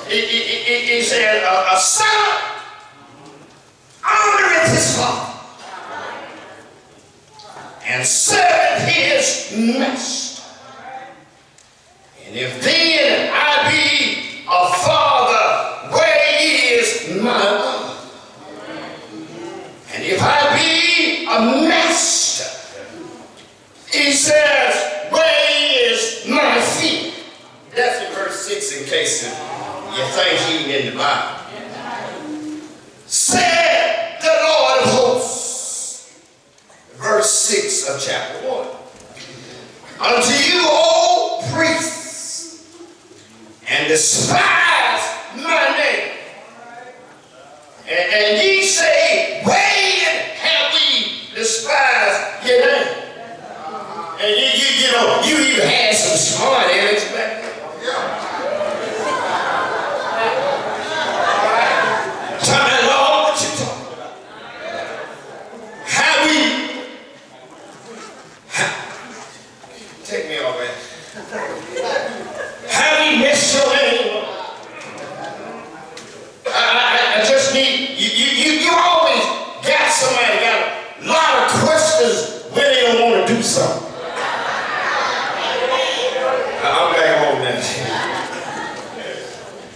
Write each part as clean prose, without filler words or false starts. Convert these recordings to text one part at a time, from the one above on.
He said, a son honoreth his father and serveth his master. And if then I be a father, where is my honor? And if I be a master, he says, where is my fear? That's in verse 6 in case you think he ain't in the Bible. Said the Lord of hosts, verse 6 of chapter 1. Unto you, O priests, and despise my name. And ye say, wherein have we despised your name? And you know, you even had some smart ass back there. Take me over. How we miss your name? I just need you always got somebody got a lot of questions when they don't want to do something. I'm back home now.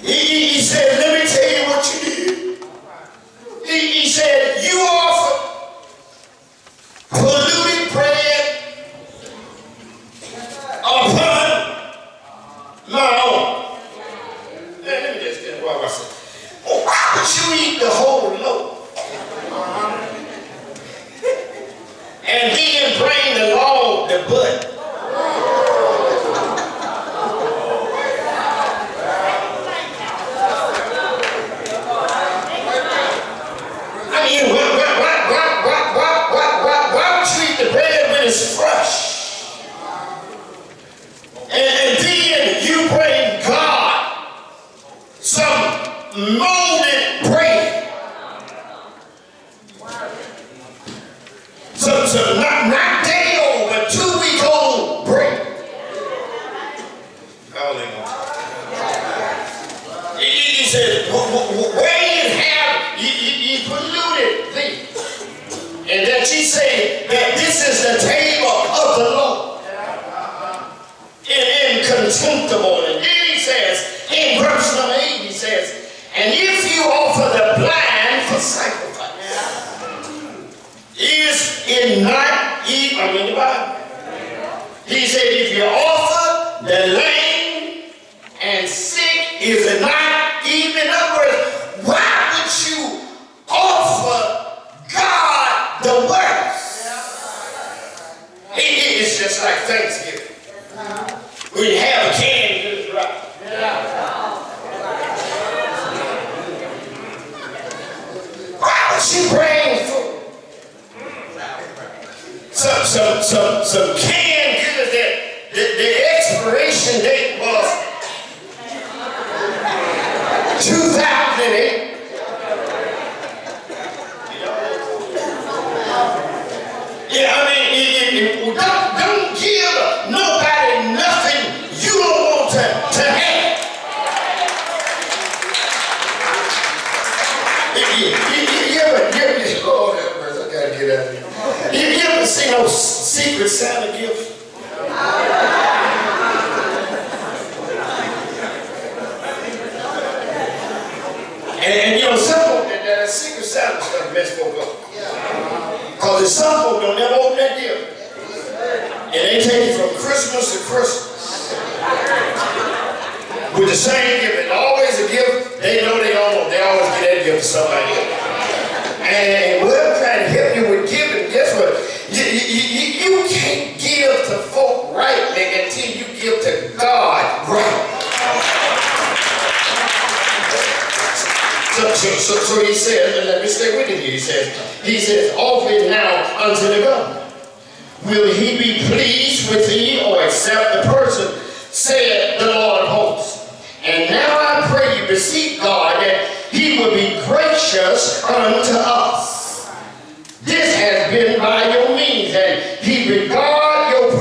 He said, let me tell you what you did. He said, you offered polluted bread upon my own. Let me just get what I said. Well, why would you eat the whole loaf? And then bring the log, the butt. I mean, why would you eat the bread when it's fresh? And then you bring God some molded bread. So not day old, but 2-week-old bread. He said, where you have, you polluted thee. And that you say that this is the table of the Lord. Incontemptible. And then he says, in verse number 8, he says, and if you offer the blind for sacrifice, is it not even, I mean the Bible. He said, if you offer the lame and sick, is it not even? In other words, why would you offer God the worst? It's just like Thanksgiving. When you have a canned goods, right? Why would you bring food? Some canned goods that the expiration date was 2008. Yeah, I mean, don't give nobody nothing you don't want to have. You ever seen those Secret Santa gifts? And you know, some folk that Secret Santa stuff mess folk up. Because some folk don't never open that gift. And they take it from Christmas to Christmas. With the same gift. And always a gift they know they don't want. They always get that gift to somebody else. And we're trying to help you with giving. Guess what? You can't give to folk rightly until you give to God right. So he says, and let me stay with him here. He says, offer it now unto the God. Will he be pleased with thee or accept the person, said the Lord of hosts. And now I pray you beseech God that he will be gracious unto us. This has been by your means, and he regard your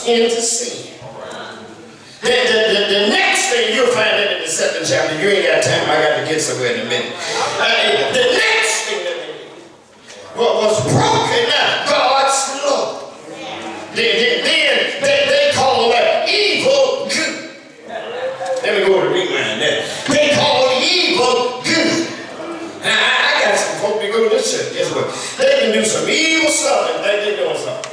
into sin. The next thing you'll find that in the 2nd chapter, you ain't got time, I got to get somewhere in a minute. The next thing that they did was broken God's law. Then they call that evil good. Let me go to rewind that. They call evil good. Now, I got some folk that go to this church. Guess what? They can do some evil stuff and think they're doing something.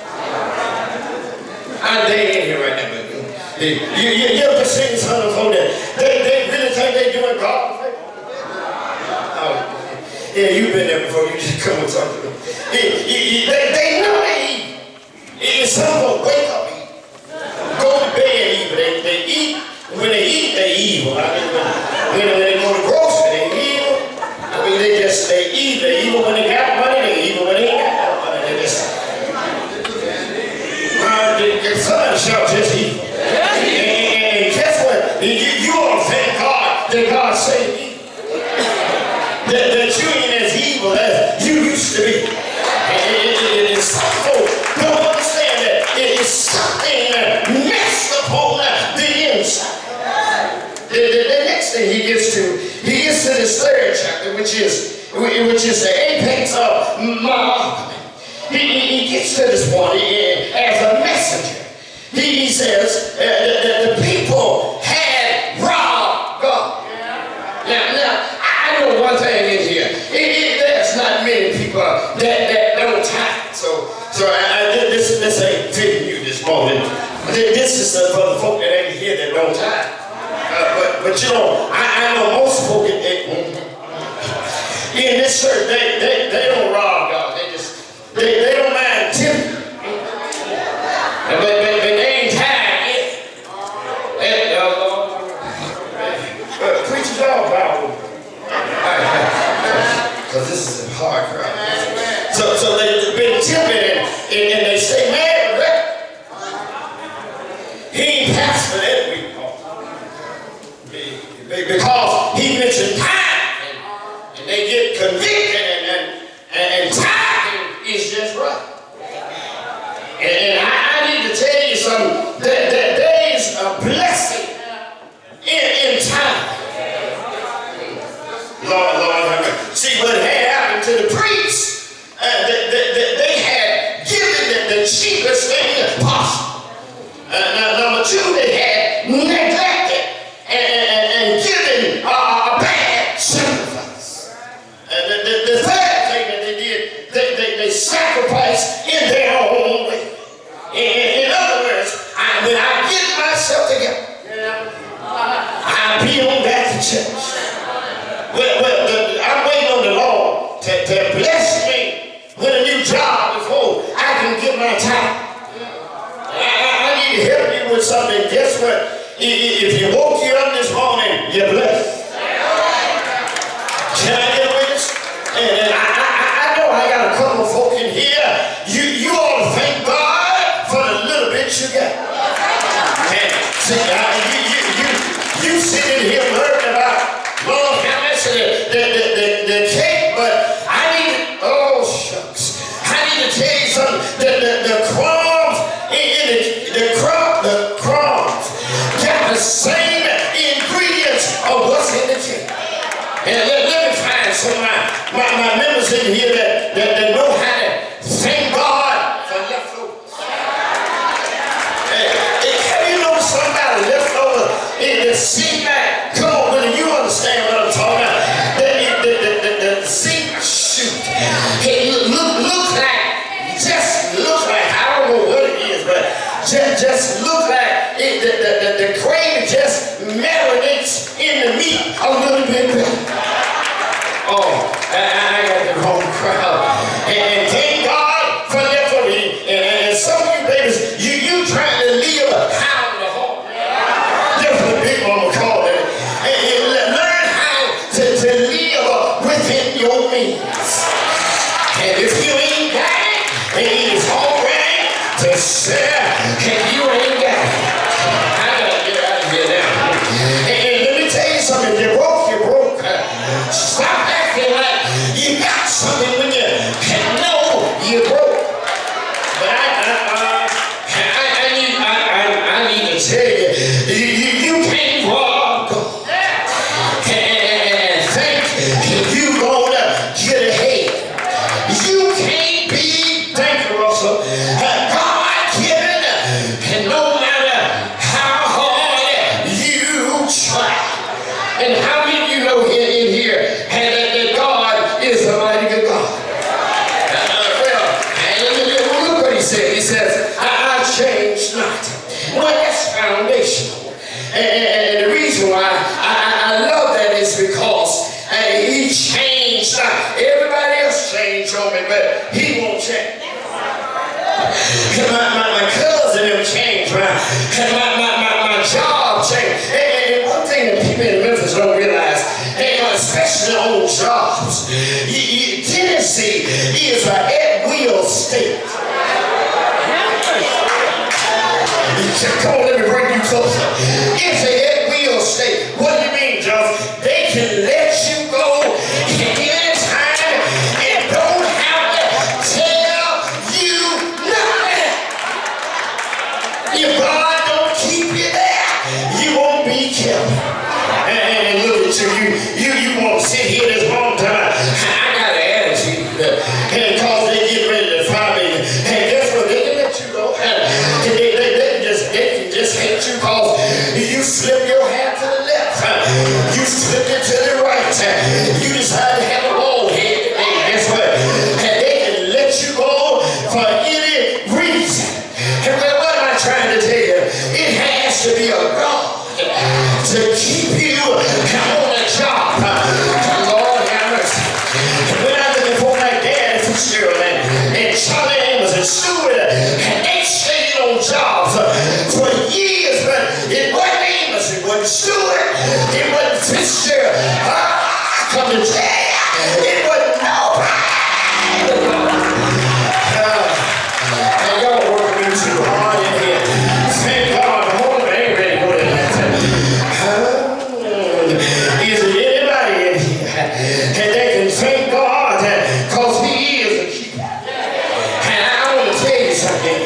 They ain't here right now, but you ever seen some of them that they really think they're doing God? Oh, yeah, you've been there before. You just come and talk to them. They know they eat. Some of them wake up eat. Go to bed eat, but they eat. When they eat, they evil. I mean, when they go to grocery, they evil. I mean, they eat. They evil when they got money. They evil when they ain't got money. They just somebody shout just evil. And guess what? You ought to thank God that God saved you. That you ain't as evil as you used to be. And some folk don't understand that it's something that messed upon the inside. The next thing he gets to this 3rd chapter, which is the apex of my argument. He gets to this point as a messenger. He says that the people had robbed God. Now, I know one thing in here. There's not many people that don't tithe. So this ain't fitting you this morning. This is for the folk that ain't here that don't tithe. But you know, I know most folk in this church, they don't rob God. They don't mind tipping. But they ain't tired yet. Preachers all powerful. Because this is a hard crowd. So they've been tipping and they stay mad at that. He ain't pastor that week. Because he mentioned time. And they get convicted and tithing is just right. And I need to tell you something, that there is a blessing in time. Lord, have mercy. See, what had happened to the priests, they had given the cheapest thing possible. Number 2, they had neglected and given a bad sacrifice. The 3rd thing that they did, they sacrificed in their own way. In other words, when I get myself together, I'll be on back to church. I'm waiting on the Lord to bless me with a new job before I can get my time. I need to help you with something. Guess what? If you woke you up this morning, you're blessed. Can I get a witness? And I know I got a couple of folk in here. You ought to thank God for the little bit you got. And see, you sitting here learning about Lord how much the cake, but I need to, oh shucks, I need to tell you something. The crumbs the crumbs got the same ingredients of what's in the cake. And let me find some of my members in here that know how to thank God for leftovers. Have you know somebody leftover in the seed bag? Come on, Willie, you understand what I'm talking about. The seed shoot. It looks like, I don't know what it is, but just look like the gravy just marinates in the meat a little bit better. Oh, I got the wrong crowd. And thank God for that for me. And some of you babies, you trying to live how in the heart. That's what big mama called it. And learn how to live within your means. And if you ain't got it, it is all right to share. And you ain't got it. I gotta get out of here now. And let me tell you something. If you're broke, you're broke. Stop acting like you got something when you know you're broke. But I And the reason why I love that is because he changed. Everybody else changed on me, but he won't change. My cousin will change. My job changed. And one thing that people in Memphis don't realize, especially on jobs, Tennessee is an at-will state. Come on, let me bring you closer. It's an at-will state. What do you mean, John? They can let you go anytime and don't have to tell you nothing. If God don't keep you there, you won't be kept. And look at you want to sit here this long time. I got an attitude. And cause they get ready to fire me. And guess what? They can let you go. They can just hate you cause you flip your hat to the left. You flip it to the right. You decide to have a bald head. Hey, guess what? And they can let you go for any reason. And what am I trying to tell you? It has to be a God to keep you on the job. Lord have mercy. When I was before my dad and Fitzgerald and Charlie Amos and Stewart, and they stayed on jobs for years, but it wasn't Amos, it wasn't Stewart, it wasn't Fitzgerald. Come to tell you, it wasn't nobody. And y'all working me too hard in here. Thank God, the Holy Man ain't ready to go to that. Is there anybody in here and they can thank God because he is a keeper? And I want to tell you something.